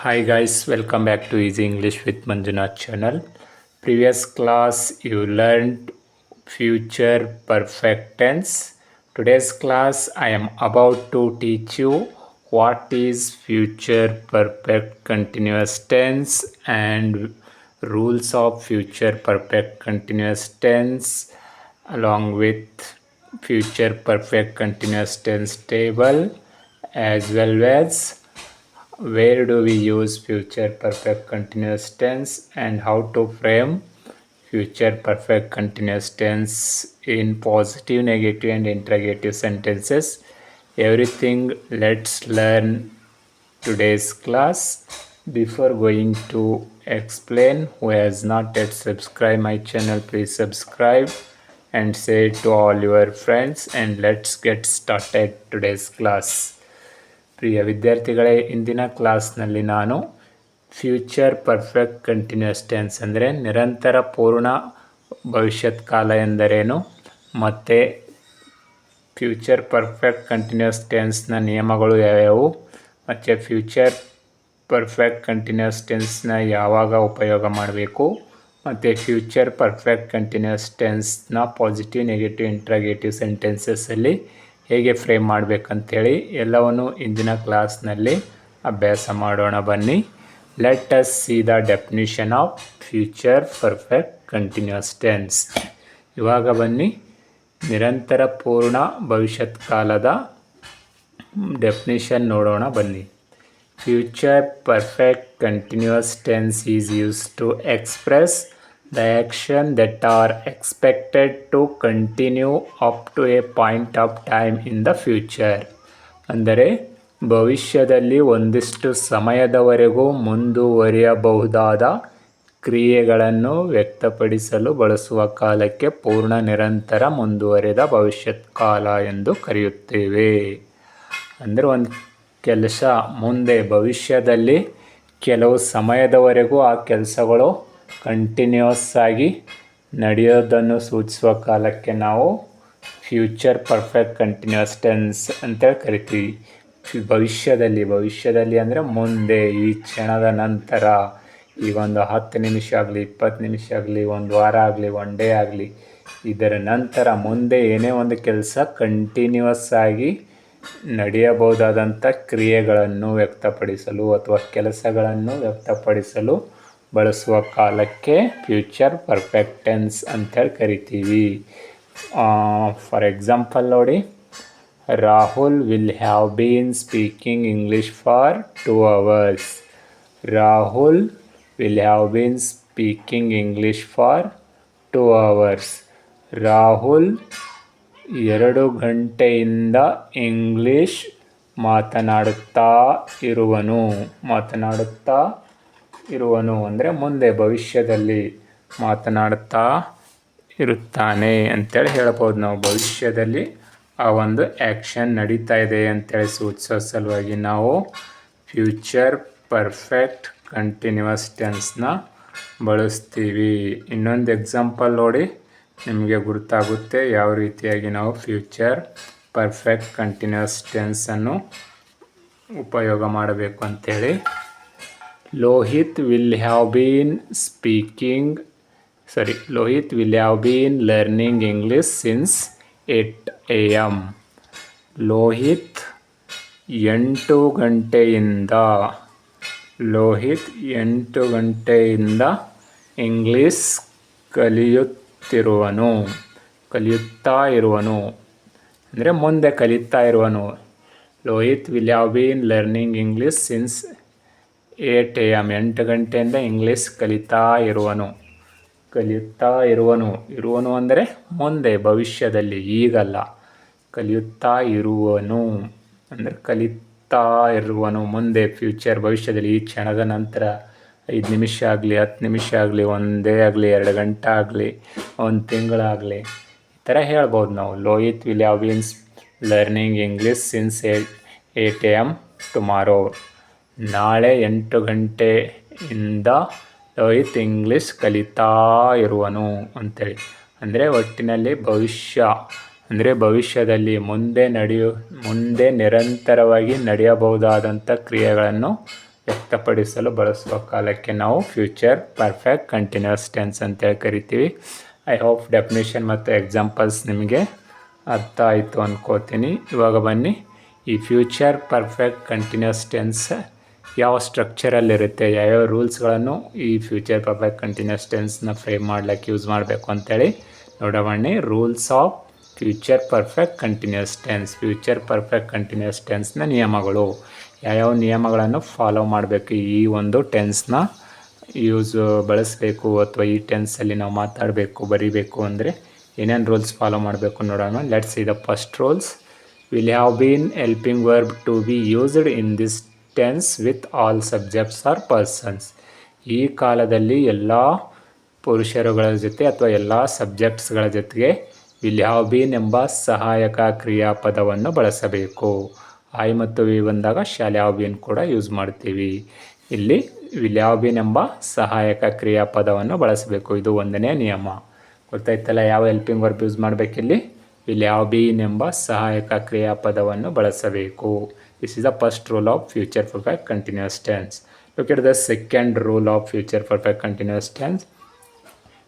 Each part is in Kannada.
Hi guys, welcome back to Easy English with Manjunath channel. Previous class you learned future perfect tense. Today's class I am about to teach you what is future perfect continuous tense and rules of future perfect continuous tense along with future perfect continuous tense table as well as where do we use future perfect continuous tense and how to frame future perfect continuous tense in positive, negative and interrogative sentences. Everything let's learn today's class. Before going to explain, who has not yet subscribed my channel, please subscribe and say to all your friends, and let's get started today's class. ಪ್ರಿಯ ವಿದ್ಯಾರ್ಥಿಗಳೇ, ಇಂದಿನ ಕ್ಲಾಸ್ನಲ್ಲಿ ನಾನು ಫ್ಯೂಚರ್ ಪರ್ಫೆಕ್ಟ್ ಕಂಟಿನ್ಯೂಸ್ ಟೆನ್ಸ್ ಅಂದರೆ ನಿರಂತರ ಪೂರ್ಣ ಭವಿಷ್ಯತ್ ಕಾಲ ಎಂದರೇನು ಮತ್ತು ಫ್ಯೂಚರ್ ಪರ್ಫೆಕ್ಟ್ ಕಂಟಿನ್ಯೂಸ್ ಟೆನ್ಸ್ನ ನಿಯಮಗಳು ಯಾವ್ಯಾವು ಮತ್ತು ಫ್ಯೂಚರ್ ಪರ್ಫೆಕ್ಟ್ ಕಂಟಿನ್ಯೂಸ್ ಟೆನ್ಸ್ನ ಯಾವಾಗ ಉಪಯೋಗ ಮಾಡಬೇಕು ಮತ್ತು ಫ್ಯೂಚರ್ ಪರ್ಫೆಕ್ಟ್ ಕಂಟಿನ್ಯೂಸ್ ಟೆನ್ಸ್ನ ಪಾಸಿಟಿವ್, ನೆಗೆಟಿವ್, ಇಂಟ್ರಾಗೇಟಿವ್ ಸೆಂಟೆನ್ಸಸ್ಸಲ್ಲಿ ಹೇಗೆ ಫ್ರೇಮ್ ಮಾಡಬೇಕಂತೇಳಿ ಎಲ್ಲವನ್ನು ಇಂದಿನ ಕ್ಲಾಸ್ನಲ್ಲಿ ಅಭ್ಯಾಸ ಮಾಡೋಣ. ಬನ್ನಿ, let us see the definition of future perfect continuous tense. ಇವಾಗ ಬನ್ನಿ, ನಿರಂತರ ಪೂರ್ಣ ಭವಿಷ್ಯತ್ ಕಾಲದ ಡೆಫಿನಿಷನ್ ನೋಡೋಣ. ಬನ್ನಿ. Future perfect continuous tense is used to express the action that are expected to continue up to a point of time in the future. ಅಂದರೆ ಭವಿಷ್ಯದಲ್ಲಿ ಒಂದಿಷ್ಟು ಸಮಯದವರೆಗೂ ಮುಂದುವರಿಯಬಹುದಾದ ಕ್ರಿಯೆಗಳನ್ನು ವ್ಯಕ್ತಪಡಿಸಲು ಬಳಸುವ ಕಾಲಕ್ಕೆ ಪೂರ್ಣ ನಿರಂತರ ಮುಂದುವರೆದ ಭವಿಷ್ಯತ್ ಕಾಲ ಎಂದು ಕರೆಯುತ್ತೇವೆ. ಅಂದರೆ ಒಂದು ಕೆಲಸ ಮುಂದೆ ಭವಿಷ್ಯದಲ್ಲಿ ಕೆಲವು ಸಮಯದವರೆಗೂ ಆ ಕೆಲಸಗಳು ಕಂಟಿನ್ಯೂಸ್ ಆಗಿ ನಡೆಯೋದನ್ನು ಸೂಚಿಸುವ ಕಾಲಕ್ಕೆ ನಾವು ಫ್ಯೂಚರ್ ಪರ್ಫೆಕ್ಟ್ ಕಂಟಿನ್ಯೂಸ್ ಟೆನ್ಸ್ ಅಂತೇಳಿ ಕರಿತೀವಿ. ಭವಿಷ್ಯದಲ್ಲಿ ಅಂದರೆ ಮುಂದೆ, ಈ ಕ್ಷಣದ ನಂತರ, ಈಗ ಒಂದು 10 ನಿಮಿಷ ಆಗಲಿ, 20 ನಿಮಿಷ ಆಗಲಿ, ಒಂದು ವಾರ ಆಗಲಿ, ಒನ್ ಡೇ ಆಗಲಿ, ಇದರ ನಂತರ ಮುಂದೆ ಏನೇ ಒಂದು ಕೆಲಸ ಕಂಟಿನ್ಯೂಸ್ ಆಗಿ ನಡೆಯಬಹುದಾದಂಥ ಕ್ರಿಯೆಗಳನ್ನು ವ್ಯಕ್ತಪಡಿಸಲು ಅಥವಾ ಕೆಲಸಗಳನ್ನು ವ್ಯಕ್ತಪಡಿಸಲು ಬಳಸುವ ಕಾಲಕ್ಕೆ ಫ್ಯೂಚರ್ ಪರ್ಫೆಕ್ಟ್ ಟೆನ್ಸ್ ಅಂತೇಳಿ ಕರಿತೀವಿ. ಫಾರ್ ಎಕ್ಸಾಂಪಲ್ ನೋಡಿ, Rahul will have been speaking English for 2 hours. Rahul will have been speaking English for 2 hours. Rahul 2 ಗಂಟೆಯಿಂದ ಇಂಗ್ಲೀಷ್ ಮಾತನಾಡುತ್ತಾ ಇರುವನು ಅಂದರೆ ಮುಂದೆ ಭವಿಷ್ಯದಲ್ಲಿ ಮಾತನಾಡುತ್ತಾ ಇರುತ್ತಾನೆ ಅಂತೇಳಿ ಹೇಳ್ಬೋದು. ನಾವು ಭವಿಷ್ಯದಲ್ಲಿ ಆ ಒಂದು ಆ್ಯಕ್ಷನ್ ನಡೀತಾ ಇದೆ ಅಂತೇಳಿ ಸೂಚಿಸೋ ಸಲುವಾಗಿ ನಾವು ಫ್ಯೂಚರ್ ಪರ್ಫೆಕ್ಟ್ ಕಂಟಿನ್ಯೂಸ್ ಟೆನ್ಸ್ನ ಬಳಸ್ತೀವಿ. ಇನ್ನೊಂದು ಎಕ್ಸಾಂಪಲ್ ನೋಡಿ, ನಿಮಗೆ ಗೊತ್ತಾಗುತ್ತೆ ಯಾವ ರೀತಿಯಾಗಿ ನಾವು ಫ್ಯೂಚರ್ ಪರ್ಫೆಕ್ಟ್ ಕಂಟಿನ್ಯೂಸ್ ಟೆನ್ಸನ್ನು ಉಪಯೋಗ ಮಾಡಬೇಕು ಅಂಥೇಳಿ. Lohit will have been learning English since 8 a.m. Lohith 8 ಗಂಟೆಯಿಂದ ಇಂಗ್ಲೀಷ್ ಕಲಿಯುತ್ತಾ ಇರುವನು ಅಂದರೆ ಮುಂದೆ ಕಲಿತಾ ಇರುವನು. Lohit will have been learning English since 8 a.m. 8 ಗಂಟೆಯಿಂದ ಇಂಗ್ಲೀಷ್ ಕಲಿತಾ ಇರುವನು ಅಂದರೆ ಮುಂದೆ ಭವಿಷ್ಯದಲ್ಲಿ, ಈಗಲ್ಲ. ಕಲಿಯುತ್ತಾ ಇರುವನು ಅಂದರೆ ಕಲಿತಾ ಇರುವನು ಮುಂದೆ, ಫ್ಯೂಚರ್ ಭವಿಷ್ಯದಲ್ಲಿ, ಈ ಕ್ಷಣದ ನಂತರ 5 ನಿಮಿಷ ಆಗಲಿ, 10 ನಿಮಿಷ ಆಗಲಿ, 1 ಡೇ ಆಗಲಿ, 2 ಗಂಟೆ ಆಗಲಿ, 1 ತಿಂಗಳಾಗಲಿ, ಈ ಥರ ಹೇಳ್ಬೋದು ನಾವು. Lohit will have been learning English since 8 a.m. Tomorrow. ನಾಳೆ 8 ಗಂಟೆಯಿಂದ ಲೋಹಿತ್ ಇಂಗ್ಲೀಷ್ ಕಲಿತಾ ಇರುವನು ಅಂತೇಳಿ. ಅಂದರೆ ಒಟ್ಟಿನಲ್ಲಿ ಭವಿಷ್ಯದಲ್ಲಿ ಮುಂದೆ ನಿರಂತರವಾಗಿ ನಡೆಯಬಹುದಾದಂಥ ಕ್ರಿಯೆಗಳನ್ನು ವ್ಯಕ್ತಪಡಿಸಲು ಬಳಸುವ ಕಾಲಕ್ಕೆ ನಾವು ಫ್ಯೂಚರ್ ಪರ್ಫೆಕ್ಟ್ ಕಂಟಿನ್ಯೂಸ್ ಟೆನ್ಸ್ ಅಂತೇಳಿ ಕರಿತೀವಿ. ಐ ಹೋಪ್ ಡೆಫಿನೇಷನ್ ಮತ್ತು ಎಕ್ಸಾಂಪಲ್ಸ್ ನಿಮಗೆ ಅರ್ಥ ಆಯಿತು ಅಂದ್ಕೋತೀನಿ. ಇವಾಗ ಬನ್ನಿ, ಈ ಫ್ಯೂಚರ್ ಪರ್ಫೆಕ್ಟ್ ಕಂಟಿನ್ಯೂಸ್ ಟೆನ್ಸ್ ಯಾವ ಸ್ಟ್ರಕ್ಚರಲ್ಲಿರುತ್ತೆ, ಯಾವ್ಯಾವ ರೂಲ್ಸ್ಗಳನ್ನು ಈ ಫ್ಯೂಚರ್ ಪರ್ಫೆಕ್ಟ್ ಕಂಟಿನ್ಯೂಸ್ ಟೆನ್ಸ್ನ ಫ್ರೇಮ್ ಮಾಡ್ಲಿಕ್ಕೆ ಯೂಸ್ ಮಾಡಬೇಕು ಅಂತೇಳಿ ನೋಡೋಣ. Rules of future perfect continuous tense. Future perfect continuous ಟೆನ್ಸ್ನ ನಿಯಮಗಳು, ಯಾವ್ಯಾವ ನಿಯಮಗಳನ್ನು ಫಾಲೋ ಮಾಡಬೇಕು, ಈ ಒಂದು ಟೆನ್ಸ್ನ ಬಳಸಬೇಕು ಅಥವಾ ಈ ಟೆನ್ಸಲ್ಲಿ ನಾವು ಮಾತಾಡಬೇಕು ಬರೀಬೇಕು ಅಂದರೆ ಏನೇನು ರೂಲ್ಸ್ ಫಾಲೋ ಮಾಡಬೇಕು ನೋಡೋಣ. Let's see the first rules. Will have been helping verb to be used in this tense with all subjects or persons. ಈ ಕಾಲದಲ್ಲಿ ಎಲ್ಲ ಪುರುಷರುಗಳ ಜೊತೆ ಅಥವಾ ಎಲ್ಲ ಸಬ್ಜೆಕ್ಟ್ಸ್ಗಳ ಜೊತೆಗೆ ವಿಲ್ ಹ್ಯಾವ್ ಬೀನ್ ಎಂಬ ಸಹಾಯಕ ಕ್ರಿಯಾಪದವನ್ನು ಬಳಸಬೇಕು. ಐ ಮತ್ತು ವಿ ಬಂದಾಗ ಶಾಲ್ ಹ್ಯಾವ್ ಬೀನ್ ಕೂಡ ಯೂಸ್ ಮಾಡ್ತೀವಿ. ಇಲ್ಲಿ ವಿಲ್ ಹ್ಯಾವ್ ಬೀನ್ ಎಂಬ ಸಹಾಯಕ ಕ್ರಿಯಾಪದವನ್ನು ಬಳಸಬೇಕು. ಇದು ಒಂದನೇ ನಿಯಮ. ಗೊತ್ತಾಯ್ತಲ್ಲ ಯಾವ ಹೆಲ್ಪಿಂಗ್ ವರ್ಬ್ ಯೂಸ್ ಮಾಡಬೇಕಿಲ್ಲಿ? ವಿಲ್ ಹ್ಯಾವ್ ಬೀನ್ ಎಂಬ ಸಹಾಯಕ ಕ್ರಿಯಾಪದವನ್ನು ಬಳಸಬೇಕು. This is the first rule of future perfect continuous tense. Look at the second rule of future perfect continuous tense.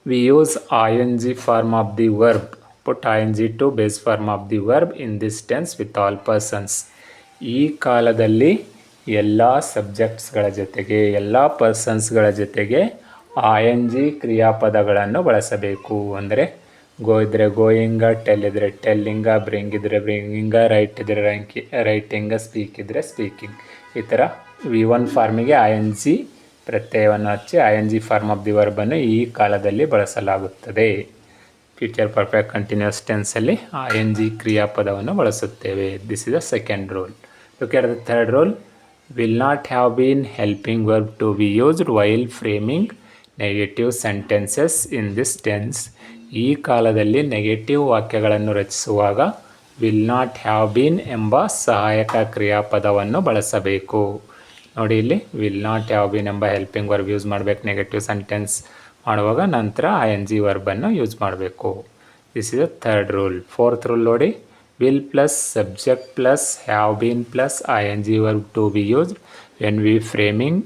We use ing form of the verb. Put ing to base form of the verb in this tense with all persons. ಈ ಕಾಲದಲ್ಲಿ ಎಲ್ಲ ಸಬ್ಜೆಕ್ಟ್ಸ್ಗಳ ಜೊತೆಗೆ ಎಲ್ಲ ಪರ್ಸನ್ಸ್ಗಳ ಜೊತೆಗೆ ing ಕ್ರಿಯಾಪದಗಳನ್ನು ಬಳಸಬೇಕು. ಅಂದರೆ ಗೋ ಇದ್ದರೆ ಗೋಯಿಂಗ, ಟೆಲ್ ಇದ್ದರೆ ಟೆಲ್ಲಿಂಗ, ಬ್ರಿಂಗ್ ಇದ್ದರೆ ಬ್ರಿಂಗಿಂಗ, ರೈಟ್ ಇದ್ದರೆ ರೈಟಿಂಗ, ಸ್ಪೀಕ್ ಇದ್ದರೆ ಸ್ಪೀಕಿಂಗ್. ಈ ಥರ V1 ಫಾರ್ಮಿಗೆ ING ಪ್ರತ್ಯಯವನ್ನು ಹಚ್ಚಿ ING ಫಾರ್ಮ್ ಆಫ್ ದಿ ವರ್ಬನ್ನು ಈ ಕಾಲದಲ್ಲಿ ಬಳಸಲಾಗುತ್ತದೆ. ಫ್ಯೂಚರ್ ಪರ್ಫೆಕ್ಟ್ ಕಂಟಿನ್ಯೂಸ್ ಟೆನ್ಸಲ್ಲಿ ING ಕ್ರಿಯಾಪದವನ್ನು ಬಳಸುತ್ತೇವೆ. This is the second rule. Look at the third rule. Will not have been helping verb to be used while framing negative sentences in this tense. ಈ ಕಾಲದಲ್ಲಿ ನೆಗೆಟಿವ್ ವಾಕ್ಯಗಳನ್ನು ರಚಿಸುವಾಗ ವಿಲ್ ನಾಟ್ ಹ್ಯಾವ್ ಬೀನ್ ಎಂಬ ಸಹಾಯಕ ಕ್ರಿಯಾಪದವನ್ನು ಬಳಸಬೇಕು. ನೋಡಿ, ಇಲ್ಲಿ ವಿಲ್ ನಾಟ್ ಹ್ಯಾವ್ ಬೀನ್ ಎಂಬ ಹೆಲ್ಪಿಂಗ್ ವರ್ಬ್ ಯೂಸ್ ಮಾಡಬೇಕು ನೆಗೆಟಿವ್ ಸೆಂಟೆನ್ಸ್ ಮಾಡುವಾಗ, ನಂತರ ING ವರ್ಬನ್ನು ಯೂಸ್ ಮಾಡಬೇಕು. This is the third rule. Fourth rule ನೋಡಿ. Will plus subject plus have been plus ING verb to be used when we framing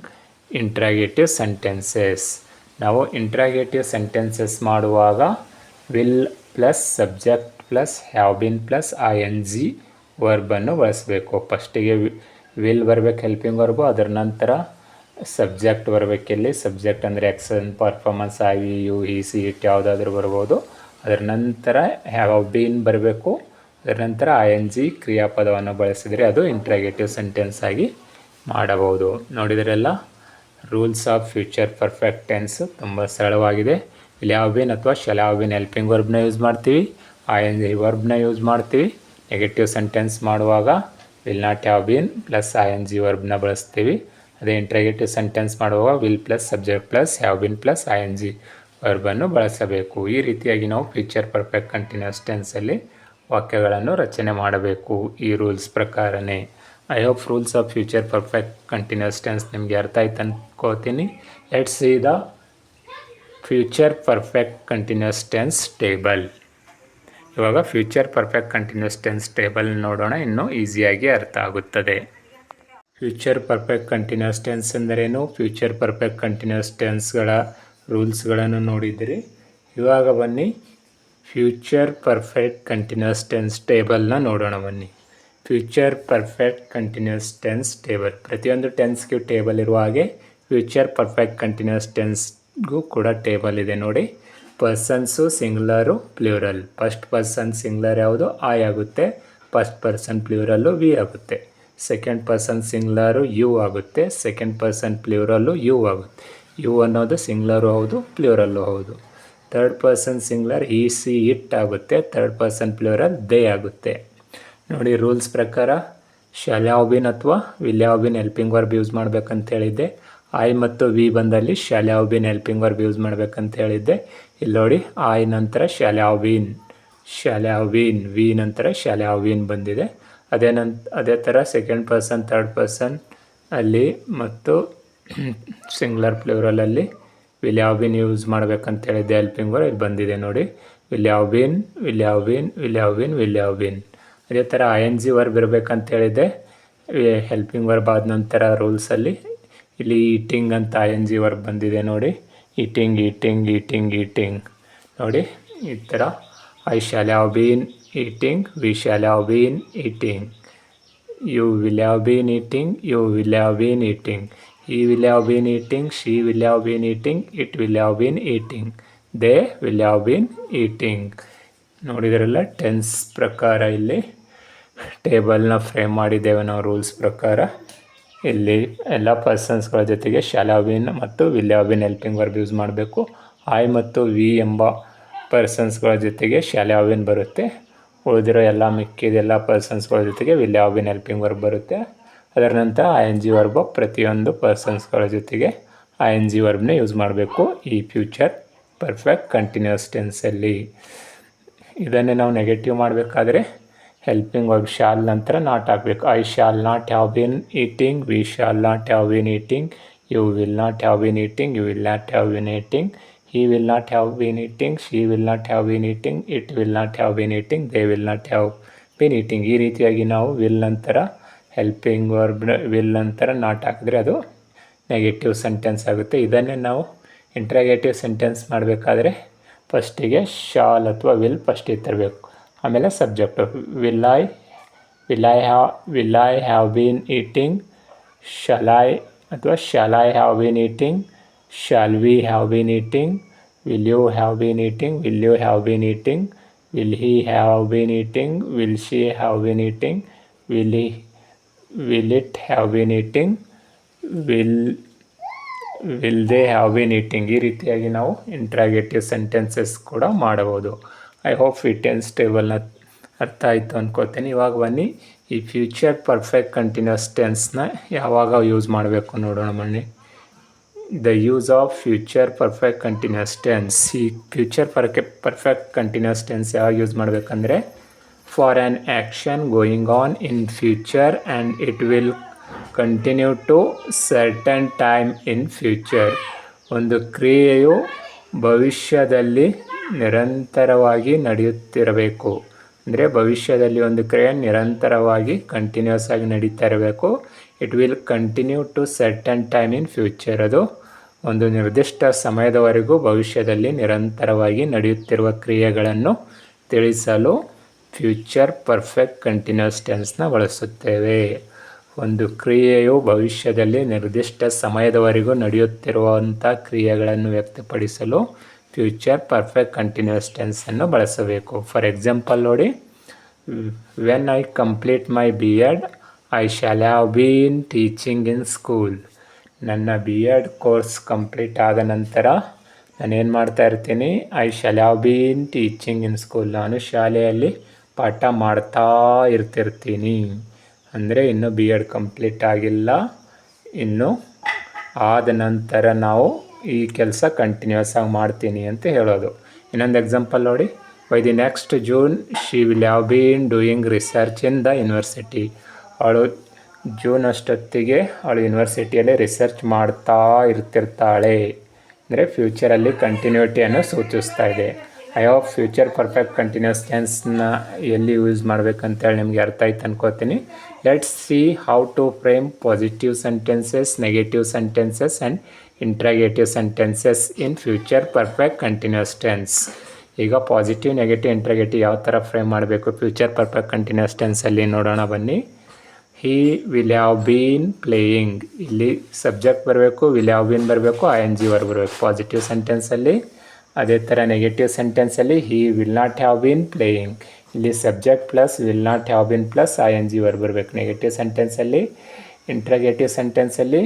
interrogative sentences. ನಾವು ಇಂಟ್ರಾಗೇಟಿವ್ ಸೆಂಟೆನ್ಸಸ್ ಮಾಡುವಾಗ will plus subject plus have been plus ING ವರ್ಬನ್ನು ಬಳಸಬೇಕು. ಫಸ್ಟಿಗೆ ವಿಲ್ ಬರಬೇಕು ಹೆಲ್ಪಿಂಗ್ ವರ್ಬು, ಅದರ ನಂತರ ಸಬ್ಜೆಕ್ಟ್ ಬರಬೇಕಿಲ್ಲಿ. ಸಬ್ಜೆಕ್ಟ್ ಅಂದರೆ action, performance, I, you, he, she, it ಯಾವುದಾದ್ರೂ ಬರ್ಬೋದು. ಅದರ ನಂತರ ಹ್ಯಾವ್ ಬೀನ್ ಬರಬೇಕು. ಅದರ ನಂತರ ING ಕ್ರಿಯಾಪದವನ್ನು ಬಳಸಿದರೆ ಅದು ಇಂಟ್ರಾಗೇಟಿವ್ ಸೆಂಟೆನ್ಸ್ ಆಗಿ ಮಾಡಬಹುದು. ನೋಡಿದ್ರೆಲ್ಲ rules of future perfect tense ತುಂಬ ಸರಳವಾಗಿದೆ. ವಿಲ್ ಹ್ಯಾವ್ ಬೀನ್ ಅಥವಾ ಶಾಲ್ ಹ್ಯಾವ್ ಬೀನ್ ಹೆಲ್ಪಿಂಗ್ ವರ್ಬ್ನ ಯೂಸ್ ಮಾಡ್ತೀವಿ, ING ವರ್ಬ್ನ ಯೂಸ್ ಮಾಡ್ತೀವಿ. ನೆಗೆಟಿವ್ ಸೆಂಟೆನ್ಸ್ ಮಾಡುವಾಗ will not have been plus ING ವರ್ಬ್ನ ಬಳಸ್ತೀವಿ. ಅದೇ ಇಂಟ್ರಾಗೇಟಿವ್ ಸೆಂಟೆನ್ಸ್ ಮಾಡುವಾಗ will plus subject plus have been plus ING ವರ್ಬನ್ನು ಬಳಸಬೇಕು. ಈ ರೀತಿಯಾಗಿ ನಾವು ಫ್ಯೂಚರ್ ಪರ್ಫೆಕ್ಟ್ ಕಂಟಿನ್ಯೂಸ್ ಟೆನ್ಸಲ್ಲಿ ವಾಕ್ಯಗಳನ್ನು ರಚನೆ ಮಾಡಬೇಕು ಈ ರೂಲ್ಸ್ ಪ್ರಕಾರನೇ. I hope rules of future perfect continuous tense ನಿಮಗೆ ಅರ್ಥ ಆಯ್ತು ಅಂದ್ಕೋತೀನಿ. Let's see the future perfect continuous tense table. ಇವಾಗ future perfect continuous tense table ನೋಡೋಣ, ಇನ್ನೂ ಈಸಿಯಾಗಿ ಅರ್ಥ ಆಗುತ್ತದೆ. ಫ್ಯೂಚರ್ ಪರ್ಫೆಕ್ಟ್ ಕಂಟಿನ್ಯೂಸ್ ಟೆನ್ಸ್ ಎಂದರೇನು, ಫ್ಯೂಚರ್ ಪರ್ಫೆಕ್ಟ್ ಕಂಟಿನ್ಯೂಸ್ ಟೆನ್ಸ್ಗಳ ರೂಲ್ಸ್ಗಳನ್ನು ನೋಡಿದಿರಿ. ಇವಾಗ ಬನ್ನಿ ಫ್ಯೂಚರ್ ಪರ್ಫೆಕ್ಟ್ ಕಂಟಿನ್ಯೂಸ್ ಟೆನ್ಸ್ ಟೇಬಲ್ನ ನೋಡೋಣ. ಬನ್ನಿ, future perfect continuous tense table. ಪ್ರತಿಯೊಂದು ಟೆನ್ಸ್ಗೂ ಟೇಬಲ್ ಇರುವ ಹಾಗೆ ಫ್ಯೂಚರ್ ಪರ್ಫೆಕ್ಟ್ ಕಂಟಿನ್ಯೂಸ್ ಟೆನ್ಸ್ಗೂ ಕೂಡ ಟೇಬಲ್ ಇದೆ ನೋಡಿ. Persons ಸಿಂಗ್ಯುಲರು, plural. First person singular ಯಾವುದು? ಐ ಆಗುತ್ತೆ. ಫಸ್ಟ್ ಪರ್ಸನ್ ಪ್ಲ್ಯೂರಲ್ಲು ವಿ ಆಗುತ್ತೆ. ಸೆಕೆಂಡ್ ಪರ್ಸನ್ ಸಿಂಗ್ಯುಲರು ಯು ಆಗುತ್ತೆ. ಸೆಕೆಂಡ್ ಪರ್ಸನ್ ಪ್ಲ್ಯೂರಲ್ಲು ಯು ಆಗುತ್ತೆ. ಯು ಅನ್ನೋದು ಸಿಂಗ್ಯುಲರು ಹೌದು, ಪ್ಲ್ಯೂರಲ್ಲು ಹೌದು. Third person singular he, she, it ಆಗುತ್ತೆ. ಥರ್ಡ್ ಪರ್ಸನ್ ಪ್ಲ್ಯೂರಲ್ ದೇ ಆಗುತ್ತೆ. ನೋಡಿ, ರೂಲ್ಸ್ ಪ್ರಕಾರ ಶಾಲ್ ಹ್ಯಾವ್ ಬೀನ್ ಅಥವಾ will have been helping verb use ಮಾಡಬೇಕಂತ ಹೇಳಿದ್ದೆ. ಐ ಮತ್ತು ವಿ ಬಂದಲ್ಲಿ shawl have been helping verb use ಮಾಡಬೇಕಂತ ಹೇಳಿದ್ದೆ. ಇಲ್ಲಿ ನೋಡಿ, ಐ ನಂತರ ಶಾಲ್ ಹ್ಯಾವ್ ಬೀನ್, ವಿ ನಂತರ ಶಾಲ್ ಹ್ಯಾವ್ ಬೀನ್ ಬಂದಿದೆ. ಅದೇ ಥರ ಸೆಕೆಂಡ್ ಪರ್ಸನ್, ಥರ್ಡ್ ಪರ್ಸನ್ ಅಲ್ಲಿ ಮತ್ತು ಸಿಂಗ್ಯುಲರ್ ಪ್ಲೂರಲಲ್ಲಿ ವಿಲ್ ಹ್ಯಾವ್ ಬೀನ್ ಯೂಸ್ ಮಾಡಬೇಕಂತ ಹೇಳಿದ್ದೆ ಹೆಲ್ಪಿಂಗ್ ವರ್ಬ್. ಇಲ್ಲಿ ಬಂದಿದೆ ನೋಡಿ, ವಿಲ್ ಹ್ಯಾವ್ ಬೀನ್. ಅದೇ ಥರ ING ವರ್ಬ್ ಇರಬೇಕಂತ ಹೇಳಿದ್ದೆ ಹೆಲ್ಪಿಂಗ್ ವರ್ಬ್ ಆದ ನಂತರ ರೂಲ್ಸಲ್ಲಿ ಇಲ್ಲಿ ಈಟಿಂಗ್ ಅಂತ ING ವರ್ಬ್ ಬಂದಿದೆ ನೋಡಿ. ಈಟಿಂಗ್ ನೋಡಿ ಈ ಥರ. I shall have been eating, we shall have been eating, you will have been eating, you will have been eating, he will have been eating, she will have been eating, it will have been eating, they will have been eating. ನೋಡಿದ್ರಲ್ಲ ಟೆನ್ಸ್ ಪ್ರಕಾರ ಇಲ್ಲಿ ಟೇಬಲ್ನ ಫ್ರೇಮ್ ಮಾಡಿದ್ದೇವೆ ನಾವು ರೂಲ್ಸ್ ಪ್ರಕಾರ. ಇಲ್ಲಿ ಎಲ್ಲ ಪರ್ಸನ್ಸ್ಗಳ ಜೊತೆಗೆ ಶಾಲ್ ಹ್ಯಾವ್ ಬೀನ್ ಮತ್ತು will have been helping verb use ಮಾಡಬೇಕು. ಐ ಮತ್ತು ವಿ ಎಂಬ ಪರ್ಸನ್ಸ್ಗಳ ಜೊತೆಗೆ ಶಾಲ್ ಹ್ಯಾವ್ ಬೀನ್ ಬರುತ್ತೆ. ಉಳಿದಿರೋ ಎಲ್ಲ ಮಿಕ್ಕಿದೆಲ್ಲ ಪರ್ಸನ್ಸ್ಗಳ ಜೊತೆಗೆ will have been helping verb ಬರುತ್ತೆ. ಅದರ ನಂತರ ING ವರ್ಬ್ ಪ್ರತಿಯೊಂದು ಪರ್ಸನ್ಸ್ಗಳ ಜೊತೆಗೆ ING ವರ್ಬ್ನ ಯೂಸ್ ಮಾಡಬೇಕು ಈ ಫ್ಯೂಚರ್ ಪರ್ಫೆಕ್ಟ್ ಕಂಟಿನ್ಯೂಸ್ ಟೆನ್ಸಲ್ಲಿ. ಇದನ್ನೇ ನಾವು ನೆಗೆಟಿವ್ ಮಾಡಬೇಕಾದ್ರೆ ಹೆಲ್ಪಿಂಗ್ ವರ್ಬ್ ಶಾಲ್ ನಂತರ ನಾಟ್ ಹಾಕಬೇಕು. I shall not have been eating, we shall not have been eating, you will not have been eating, you will not have been eating, he will not have been eating, she will not have been eating, it will not have been eating, they will not have been eating. ಈ ರೀತಿಯಾಗಿ ನಾವು ವಿಲ್ ನಂತರ ಹೆಲ್ಪಿಂಗ್ ವರ್ಬ್ ವಿಲ್ ನಂತರ ನಾಟ್ ಹಾಕಿದ್ರೆ ಅದು ನೆಗೆಟಿವ್ ಸೆಂಟೆನ್ಸ್ ಆಗುತ್ತೆ. ಇದನ್ನೇ ನಾವು ಇಂಟ್ರಾಗೇಟಿವ್ ಸೆಂಟೆನ್ಸ್ ಮಾಡಬೇಕಾದ್ರೆ ಫಸ್ಟಿಗೆ ಶಾಲ್ ಅಥವಾ ವಿಲ್ ಫಸ್ಟಿಗೆ ತರಬೇಕು. ಆಮೇಲೆ subject will I have been eating, shall I ಅಥವಾ shall I have been eating, shall we have been eating, will you have been eating, will you have been eating, will he have been eating, will she have been eating, will it have been eating, will they have been eating. ಈ ರೀತಿಯಾಗಿ ನಾವು ಇಂಟ್ರಾಗೇಟಿವ್ ಸೆಂಟೆನ್ಸಸ್ ಕೂಡ ಮಾಡಬಹುದು. ಐ ಹೋಪ್ ಈ ಟೆನ್ಸ್ ಟೇಬಲ್ನ ಅರ್ಥ ಆಯಿತು ಅಂದ್ಕೋತೀನಿ. ಇವಾಗ ಬನ್ನಿ ಈ ಫ್ಯೂಚರ್ ಪರ್ಫೆಕ್ಟ್ ಕಂಟಿನ್ಯೂಸ್ ಟೆನ್ಸ್ನ ಯಾವಾಗ ಯೂಸ್ ಮಾಡಬೇಕು ನೋಡೋಣ ಬನ್ನಿ. The use of future perfect continuous tense. ಈ ಫ್ಯೂಚರ್ ಪರ್ಫೆಕ್ಟ್ ಕಂಟಿನ್ಯೂಸ್ ಟೆನ್ಸ್ ಯಾವಾಗ ಯೂಸ್ ಮಾಡಬೇಕಂದ್ರೆ for an action going on in future and it will continue to certain time in future. ಒಂದು ಕ್ರಿಯೆಯು ಭವಿಷ್ಯದಲ್ಲಿ ನಿರಂತರವಾಗಿ ನಡೆಯುತ್ತಿರಬೇಕು. ಅಂದರೆ ಭವಿಷ್ಯದಲ್ಲಿ ಒಂದು ಕ್ರಿಯೆ ನಿರಂತರವಾಗಿ ಕಂಟಿನ್ಯೂಸ್ ಆಗಿ ನಡೀತಾ ಇರಬೇಕು. It will continue to certain time in future. ಅದು ಒಂದು ನಿರ್ದಿಷ್ಟ ಸಮಯದವರೆಗೂ ಭವಿಷ್ಯದಲ್ಲಿ ನಿರಂತರವಾಗಿ ನಡೆಯುತ್ತಿರುವ ಕ್ರಿಯೆಗಳನ್ನು ತಿಳಿಸಲು ಫ್ಯೂಚರ್ ಪರ್ಫೆಕ್ಟ್ ಕಂಟಿನ್ಯೂಸ್ ಟೆನ್ಸ್ನ ಬಳಸುತ್ತೇವೆ. ಒಂದು ಕ್ರಿಯೆಯು ಭವಿಷ್ಯದಲ್ಲಿ ನಿರ್ದಿಷ್ಟ ಸಮಯದವರೆಗೂ ನಡೆಯುತ್ತಿರುವಂಥ ಕ್ರಿಯೆಗಳನ್ನು ವ್ಯಕ್ತಪಡಿಸಲು ಫ್ಯೂಚರ್ ಪರ್ಫೆಕ್ಟ್ ಕಂಟಿನ್ಯೂಸ್ ಟೆನ್ಸನ್ನು ಬಳಸಬೇಕು. ಫಾರ್ ಎಕ್ಸಾಂಪಲ್ ನೋಡಿ, when I complete my BEd I shall have bean teaching in school. ನನ್ನ BEd ಕೋರ್ಸ್ ಕಂಪ್ಲೀಟ್ ಆದ ನಂತರ ನಾನೇನು ಮಾಡ್ತಾ ಇರ್ತೀನಿ, I shall have bean teaching in school. ನಾನು ಶಾಲೆಯಲ್ಲಿ ಪಾಠ ಮಾಡ್ತಾ ಇರ್ತಿರ್ತೀನಿ. ಅಂದರೆ ಇನ್ನೂ BEd ಕಂಪ್ಲೀಟ್ ಆಗಿಲ್ಲ, ಇನ್ನು ಆದ ನಂತರ ನಾವು ಈ ಕೆಲಸ ಕಂಟಿನ್ಯೂಸ್ ಆಗಿ ಮಾಡ್ತೀನಿ ಅಂತ ಹೇಳೋದು. ಇನ್ನೊಂದು ಎಕ್ಸಾಂಪಲ್ ನೋಡಿ, by the next June she will have bean doing research in the university. ಅವಳು ಜೂನ್ ಅಷ್ಟೊತ್ತಿಗೆ ಅವಳು ಯೂನಿವರ್ಸಿಟಿಯಲ್ಲಿ ರಿಸರ್ಚ್ ಮಾಡ್ತಾ ಇರ್ತಿರ್ತಾಳೆ. ಅಂದರೆ ಫ್ಯೂಚರಲ್ಲಿ ಕಂಟಿನ್ಯೂಟಿಯನ್ನು ಸೂಚಿಸ್ತಾ ಇದೆ. I hope future perfect continuous ಟೆನ್ಸ್ನ ಎಲ್ಲಿ ಯೂಸ್ ಮಾಡಬೇಕಂತೇಳಿ ನಿಮಗೆ ಅರ್ಥ ಆಯ್ತು ಅನ್ಕೋತೀನಿ. Let's see how to frame positive sentences, negative sentences and interrogative sentences in future perfect continuous tense. ಈಗ ಪಾಸಿಟಿವ್, ನೆಗೆಟಿವ್, ಇಂಟ್ರಾಗೇಟಿವ್ ಯಾವ ಥರ ಫ್ರೇಮ್ ಮಾಡಬೇಕು ಫ್ಯೂಚರ್ ಪರ್ಫೆಕ್ಟ್ ಕಂಟಿನ್ಯೂಸ್ ಟೆನ್ಸಲ್ಲಿ ನೋಡೋಣ ಬನ್ನಿ. He will have been playing. ಇಲ್ಲಿ ಸಬ್ಜೆಕ್ಟ್ ಬರಬೇಕು, ವಿಲ್ ಹ್ಯಾವ್ ಬೀನ್ ಬರಬೇಕು, ING ವರ್ಬ್ ಬರಬೇಕು ಪಾಸಿಟಿವ್ ಸೆಂಟೆನ್ಸಲ್ಲಿ. ಅದೇ ಥರ ನೆಗೆಟಿವ್ ಸೆಂಟೆನ್ಸಲ್ಲಿ he will not have been playing. ಇಲ್ಲಿ subject plus will not have been plus ING verb ಬರಬೇಕು ನೆಗೆಟಿವ್ ಸೆಂಟೆನ್ಸಲ್ಲಿ. ಇಂಟ್ರಾಗೇಟಿವ್ ಸೆಂಟೆನ್ಸಲ್ಲಿ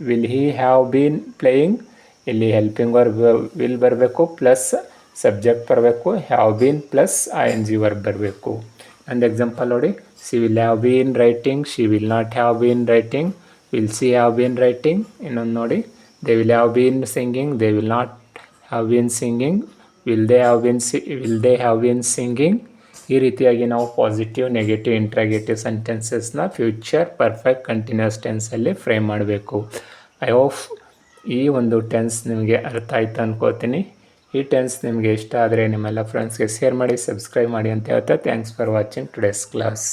will he have been playing. ಇಲ್ಲಿ ಹೆಲ್ಪಿಂಗ್ ವರ್ಬ್ ವಿಲ್ ಬರಬೇಕು ಪ್ಲಸ್ ಸಬ್ಜೆಕ್ಟ್ ಬರಬೇಕು, have been plus ING verb ಬರಬೇಕು. ಒಂದು ಎಕ್ಸಾಂಪಲ್ ನೋಡಿ, she will have been writing, she will not have been writing, will she have been writing. ಇನ್ನೊಂದು ನೋಡಿ, they will have been singing, they will not have been singing, will they have been singing. ಈ ರೀತಿಯಾಗಿ ನಾವು ಪಾಸಿಟಿವ್, ನೆಗೆಟಿವ್, ಇಂಟ್ರಾಗೇಟಿವ್ ಸೆಂಟೆನ್ಸಸ್ನ ಫ್ಯೂಚರ್ ಪರ್ಫೆಕ್ಟ್ ಕಂಟಿನ್ಯೂಸ್ ಟೆನ್ಸಲ್ಲಿ ಫ್ರೇಮ್ ಮಾಡಬೇಕು. ಐ ಹೋಪ್ ಈ ಒಂದು ಟೆನ್ಸ್ ನಿಮಗೆ ಅರ್ಥ ಆಯ್ತು ಅನ್ಕೋತೀನಿ. ಈ ಟೆನ್ಸ್ ನಿಮಗೆ ಇಷ್ಟ ಆದರೆ ನಿಮ್ಮೆಲ್ಲ ಫ್ರೆಂಡ್ಸ್ಗೆ ಶೇರ್ ಮಾಡಿ, ಸಬ್ಸ್ಕ್ರೈಬ್ ಮಾಡಿ ಅಂತ ಹೇಳ್ತಾ thanks for watching today's class.